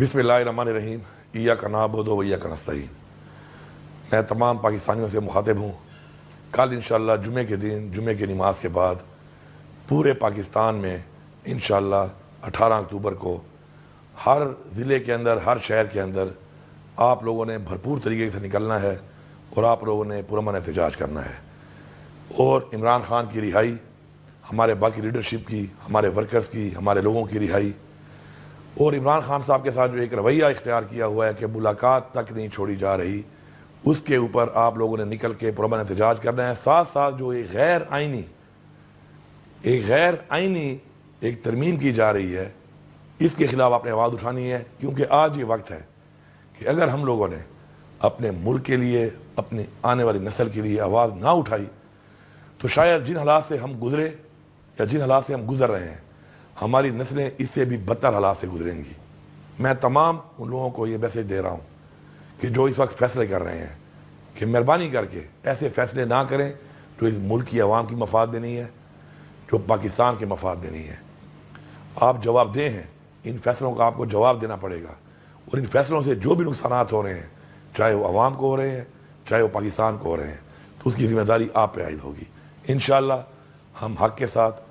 بسم اللہ الرحمن الرحیم ایاک نعبد و ایاک نستعین۔ میں تمام پاکستانیوں سے مخاطب ہوں، کل انشاءاللہ جمعے کے دن جمعے کی نماز کے بعد پورے پاکستان میں انشاءاللہ 18 اکتوبر کو ہر ضلع کے اندر، ہر شہر کے اندر آپ لوگوں نے بھرپور طریقے سے نکلنا ہے اور آپ لوگوں نے پرامن احتجاج کرنا ہے، اور عمران خان کی رہائی، ہمارے باقی لیڈرشپ کی، ہمارے ورکرز کی، ہمارے لوگوں کی رہائی، اور عمران خان صاحب کے ساتھ جو ایک رویہ اختیار کیا ہوا ہے کہ ملاقات تک نہیں چھوڑی جا رہی، اس کے اوپر آپ لوگوں نے نکل کے پرامن احتجاج کرنا ہے۔ ساتھ ساتھ جو ایک غیر آئینی ایک ترمیم کی جا رہی ہے، اس کے خلاف آپ نے آواز اٹھانی ہے، کیونکہ آج یہ وقت ہے کہ اگر ہم لوگوں نے اپنے ملک کے لیے، اپنی آنے والی نسل کے لیے آواز نہ اٹھائی تو شاید جن حالات سے ہم گزرے یا جن حالات سے ہم گزر رہے ہیں، ہماری نسلیں اس سے بھی بدتر حالات سے گزریں گی۔ میں تمام ان لوگوں کو یہ میسج دے رہا ہوں کہ جو اس وقت فیصلے کر رہے ہیں کہ مہربانی کر کے ایسے فیصلے نہ کریں جو اس ملک کی عوام کی مفاد میں نہیں ہے، جو پاکستان کے مفاد میں نہیں ہے۔ آپ جواب دہ ہیں، ان فیصلوں کا آپ کو جواب دینا پڑے گا، اور ان فیصلوں سے جو بھی نقصانات ہو رہے ہیں، چاہے وہ عوام کو ہو رہے ہیں، چاہے وہ پاکستان کو ہو رہے ہیں، تو اس کی ذمہ داری آپ پہ عائد ہوگی۔ انشاءاللہ ہم حق کے ساتھ،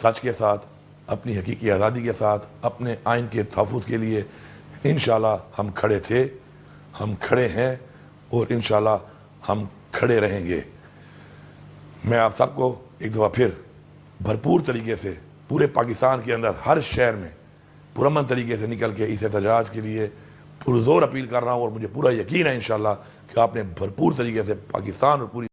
سچ کے ساتھ، اپنی حقیقی آزادی کے ساتھ، اپنے آئین کے تحفظ کے لیے انشاءاللہ ہم کھڑے تھے، ہم کھڑے ہیں، اور انشاءاللہ ہم کھڑے رہیں گے۔ میں آپ سب کو ایک دفعہ پھر بھرپور طریقے سے پورے پاکستان کے اندر ہر شہر میں پرامن طریقے سے نکل کے اس احتجاج کے لیے پرزور اپیل کر رہا ہوں، اور مجھے پورا یقین ہے انشاءاللہ کہ آپ نے بھرپور طریقے سے پاکستان اور پوری